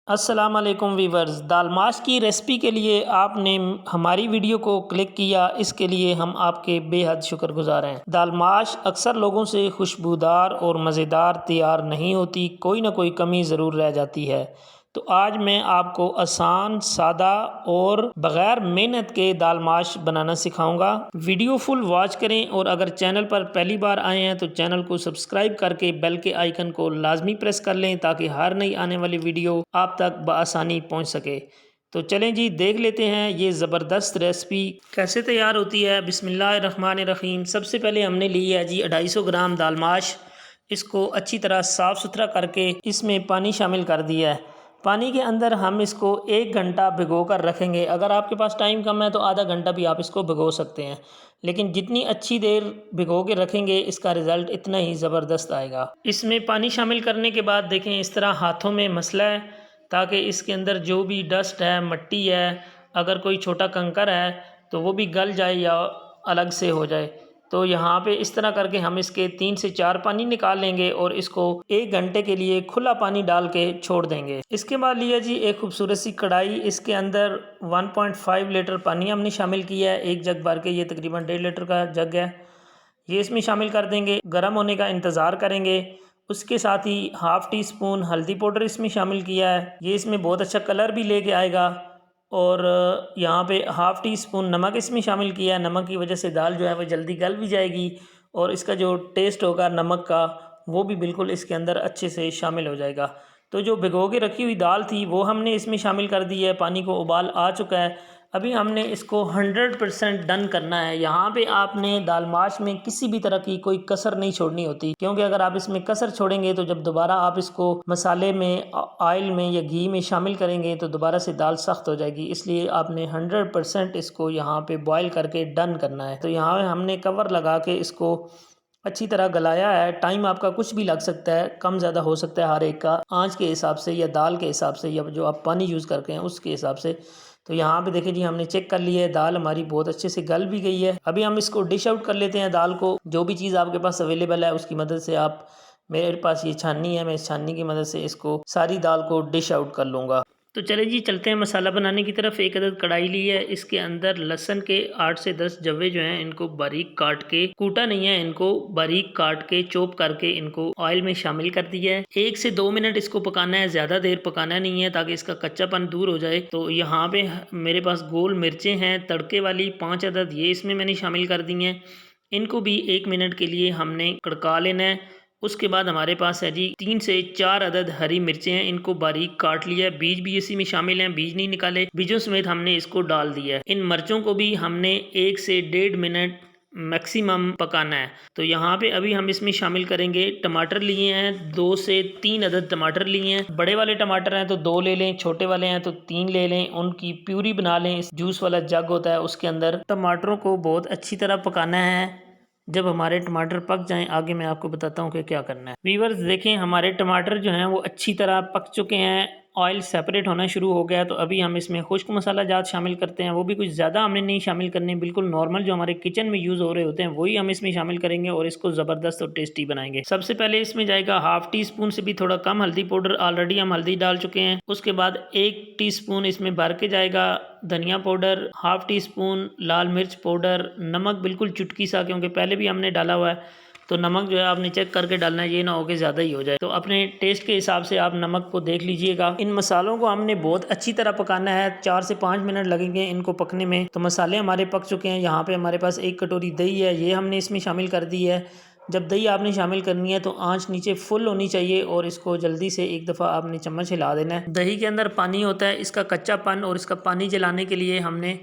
अस्सलाम वालेकुम वीवर्स। दाल माश की रेसिपी के लिए आपने हमारी वीडियो को क्लिक किया, इसके लिए हम आपके बेहद शुक्रगुजार हैं। दाल माश अक्सर लोगों से खुशबूदार और मज़ेदार तैयार नहीं होती, कोई ना कोई कमी ज़रूर रह जाती है। तो आज मैं आपको आसान, सादा और बग़ैर मेहनत के दाल माश बनाना सिखाऊंगा। वीडियो फुल वॉच करें और अगर चैनल पर पहली बार आए हैं तो चैनल को सब्सक्राइब करके बेल के आइकन को लाजमी प्रेस कर लें ताकि हर नई आने वाली वीडियो आप तक बआसानी पहुंच सके। तो चलें जी, देख लेते हैं ये ज़बरदस्त रेसिपी कैसे तैयार होती है। बिस्मिल्लाहिर्रहमानिर्रहीम। सबसे पहले हमने ली है जी 250 ग्राम दाल माश। इसको अच्छी तरह साफ़ सुथरा करके इसमें पानी शामिल कर दिया है। पानी के अंदर हम इसको 1 घंटा भिगो कर रखेंगे। अगर आपके पास टाइम कम है तो आधा घंटा भी आप इसको भिगो सकते हैं, लेकिन जितनी अच्छी देर भिगो के रखेंगे इसका रिज़ल्ट इतना ही ज़बरदस्त आएगा। इसमें पानी शामिल करने के बाद देखें इस तरह हाथों में मसला है ताकि इसके अंदर जो भी डस्ट है, मिट्टी है, अगर कोई छोटा कंकर है तो वो भी गल जाए या अलग से हो जाए। तो यहाँ पे इस तरह करके हम इसके 3 से 4 पानी निकाल लेंगे और इसको 1 घंटे के लिए खुला पानी डाल के छोड़ देंगे। इसके बाद लिया जी एक खूबसूरत सी कढ़ाई। इसके अंदर 1.5 लीटर पानी हमने शामिल किया है। एक जग भर के, ये तकरीबन 1.5 लीटर का जग है, ये इसमें शामिल कर देंगे। गर्म होने का इंतज़ार करेंगे। उसके साथ ही हाफ़ टी स्पून हल्दी पाउडर इसमें शामिल किया है, ये इसमें बहुत अच्छा कलर भी लेके आएगा। और यहाँ पे हाफ़ टी स्पून नमक इसमें शामिल किया है। नमक की वजह से दाल जो है वो जल्दी गल भी जाएगी और इसका जो टेस्ट होगा नमक का वो भी बिल्कुल इसके अंदर अच्छे से शामिल हो जाएगा। तो जो भिगो के रखी हुई दाल थी वो हमने इसमें शामिल कर दी है। पानी को उबाल आ चुका है। अभी हमने इसको 100% डन करना है। यहाँ पे आपने दाल माश में किसी भी तरह की कोई कसर नहीं छोड़नी होती, क्योंकि अगर आप इसमें कसर छोड़ेंगे तो जब दोबारा आप इसको मसाले में, ऑयल में या घी में शामिल करेंगे तो दोबारा से दाल सख्त हो जाएगी। इसलिए आपने 100% इसको यहाँ पे बॉयल करके डन करना है। तो यहाँ हमने कवर लगा के इसको अच्छी तरह गलाया है। टाइम आपका कुछ भी लग सकता है, कम ज़्यादा हो सकता है हर एक का, आंच के हिसाब से या दाल के हिसाब से या जो आप पानी यूज़ करके हैं उसके हिसाब से। तो यहाँ पे देखिए जी हमने चेक कर लिया है, दाल हमारी बहुत अच्छे से गल भी गई है। अभी हम इसको डिश आउट कर लेते हैं दाल को। जो भी चीज़ आपके पास अवेलेबल है उसकी मदद से आप, मेरे पास ये छाननी है, मैं इस छाननी की मदद से इसको सारी दाल को डिश आउट कर लूँगा। तो चले जी चलते हैं मसाला बनाने की तरफ। एक अदद कढ़ाई ली है, इसके अंदर लहसुन के 8 से 10 जवे जो हैं इनको बारीक काट के, कूटा नहीं है, इनको बारीक काट के चॉप करके इनको ऑयल में शामिल कर दिया है। 1 से 2 मिनट इसको पकाना है, ज़्यादा देर पकाना नहीं है ताकि इसका कच्चापन दूर हो जाए। तो यहाँ पे मेरे पास गोल मिर्चें हैं तड़के वाली 5 अदद, ये इसमें मैंने शामिल कर दी हैं। इनको भी 1 मिनट के लिए हमने कड़का लेना है। उसके बाद हमारे पास है जी 3 से 4 अदद हरी मिर्चें हैं, इनको बारीक काट लिया है। बीज भी इसी में शामिल हैं, बीज नहीं निकाले, बीजों समेत हमने इसको डाल दिया है। इन मिर्चों को भी हमने 1 से 1.5 मिनट मैक्सिमम पकाना है। तो यहाँ पे अभी हम इसमें शामिल करेंगे टमाटर लिए हैं, 2 से 3 अदद टमाटर लिए हैं। बड़े वाले टमाटर हैं तो 2 ले लें, छोटे वाले हैं तो 3 ले लें। उनकी प्यूरी बना लें। इस जूस वाला जग होता है उसके अंदर टमाटरों को बहुत अच्छी तरह पकाना है। जब हमारे टमाटर पक जाएं आगे मैं आपको बताता हूँ कि क्या करना है। व्यूअर्स देखें हमारे टमाटर जो हैं वो अच्छी तरह पक चुके हैं, ऑयल सेपरेट होना शुरू हो गया है। तो अभी हम इसमें खुश्क मसाला जात शामिल करते हैं। वो भी कुछ ज़्यादा हमने नहीं शामिल करने, बिल्कुल नॉर्मल जो हमारे किचन में यूज़ हो रहे होते हैं वही हम इसमें शामिल करेंगे और इसको ज़बरदस्त और टेस्टी बनाएंगे। सबसे पहले इसमें जाएगा हाफ़ टी स्पून से भी थोड़ा कम हल्दी पाउडर, ऑलरेडी हम हल्दी डाल चुके हैं। उसके बाद 1 टीस्पून इसमें भर के जाएगा धनिया पाउडर, हाफ़ टी स्पून लाल मिर्च पाउडर, नमक बिल्कुल चुटकी सा, क्योंकि पहले भी हमने डाला हुआ है। तो नमक जो है आपने चेक करके डालना है, ये ना हो कि ज़्यादा ही हो जाए। तो अपने टेस्ट के हिसाब से आप नमक को देख लीजिएगा। इन मसालों को हमने बहुत अच्छी तरह पकाना है, 4 से 5 मिनट लगेंगे इनको पकने में। तो मसाले हमारे पक चुके हैं। यहाँ पे हमारे पास 1 कटोरी दही है, ये हमने इसमें शामिल कर दी है। जब दही आपने शामिल करनी है तो आंच नीचे फुल होनी चाहिए और इसको जल्दी से एक दफ़ा आपने चम्मच हिला देना है। दही के अंदर पानी होता है, इसका कच्चापन और इसका पानी जलाने के लिए हमने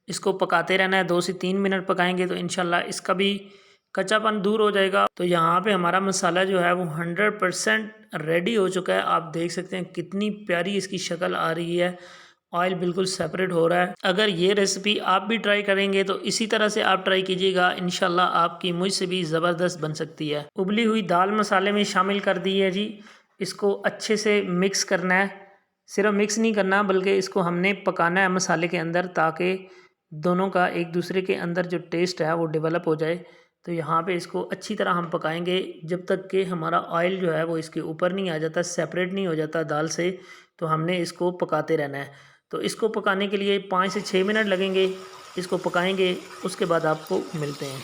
इसको पकाते रहना है। 2 से 3 मिनट पकाएंगे तो इंशाल्लाह इसका भी कच्चापन दूर हो जाएगा। तो यहाँ पे हमारा मसाला जो है वो 100% रेडी हो चुका है। आप देख सकते हैं कितनी प्यारी इसकी शक्ल आ रही है, ऑयल बिल्कुल सेपरेट हो रहा है। अगर ये रेसिपी आप भी ट्राई करेंगे तो इसी तरह से आप ट्राई कीजिएगा, इंशाल्लाह आपकी मुझसे भी ज़बरदस्त बन सकती है। उबली हुई दाल मसाले में शामिल कर दी है जी। इसको अच्छे से मिक्स करना है, सिर्फ मिक्स नहीं करना बल्कि इसको हमने पकाना है मसाले के अंदर ताकि दोनों का एक दूसरे के अंदर जो टेस्ट है वो डेवलप हो जाए। तो यहाँ पे इसको अच्छी तरह हम पकाएंगे जब तक कि हमारा ऑयल जो है वो इसके ऊपर नहीं आ जाता, सेपरेट नहीं हो जाता दाल से। तो हमने इसको पकाते रहना है। तो इसको पकाने के लिए 5 से 6 मिनट लगेंगे। इसको पकाएंगे, उसके बाद आपको मिलते हैं।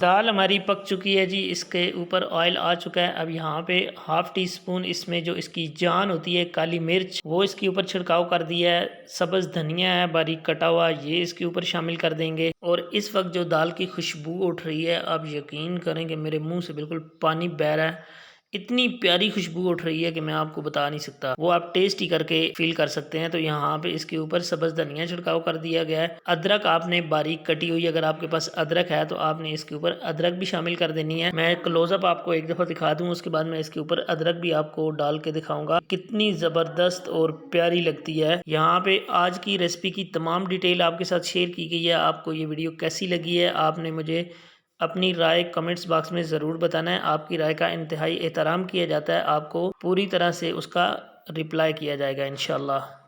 दाल हमारी पक चुकी है जी, इसके ऊपर ऑयल आ चुका है। अब यहाँ पे हाफ़ टी स्पून इसमें जो इसकी जान होती है काली मिर्च, वो इसके ऊपर छिड़काव कर दिया है। सब्ज़ धनिया है बारीक कटा हुआ, ये इसके ऊपर शामिल कर देंगे। और इस वक्त जो दाल की खुशबू उठ रही है, आप यकीन करें कि मेरे मुंह से बिल्कुल पानी बह रहा है। इतनी प्यारी खुशबू उठ रही है कि मैं आपको बता नहीं सकता, वो आप टेस्ट ही करके फील कर सकते हैं। तो यहाँ पे इसके ऊपर सब्ज़ धनिया छिड़काव कर दिया गया है। अदरक आपने बारीक कटी हुई, अगर आपके पास अदरक है तो आपने इसके ऊपर अदरक भी शामिल कर देनी है। मैं क्लोजअप आपको एक दफ़ा दिखा दूँ, उसके बाद मैं इसके ऊपर अदरक भी आपको डाल के दिखाऊंगा। कितनी ज़बरदस्त और प्यारी लगती है। यहाँ पे आज की रेसिपी की तमाम डिटेल आपके साथ शेयर की गई है। आपको ये वीडियो कैसी लगी है, आपने मुझे अपनी राय कमेंट्स बॉक्स में ज़रूर बताना है। आपकी राय का इंतहाई एहतराम किया जाता है, आपको पूरी तरह से उसका रिप्लाई किया जाएगा इंशाल्लाह।